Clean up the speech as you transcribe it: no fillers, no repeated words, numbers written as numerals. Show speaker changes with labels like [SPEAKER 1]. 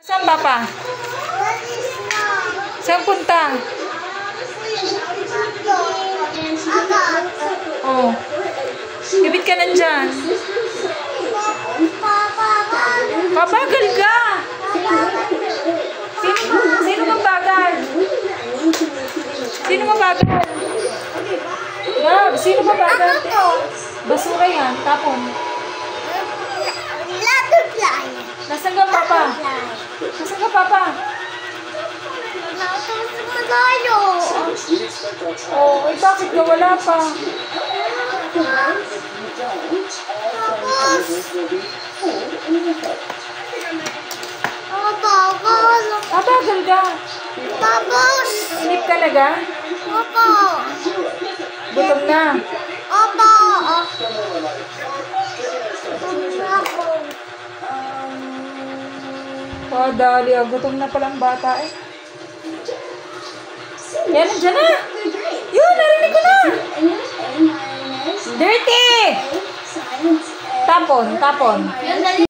[SPEAKER 1] Saan papa? Saan punta? Oh. Ibit ka nandyan. Pabagal ka. Sino mabagal? Sino mabagal? Gab, sino mabagal? Basura yan, tapon. Nasaan ka, papa? Nasaan ka, papa? Oh, eh bakit ka wala pa? Bagal ka. Inip talaga? Gutom na. Dali. Gutom na palang bata eh. Yan, nandiyan na. Yun, narinig ko na. Dirty! Tapon.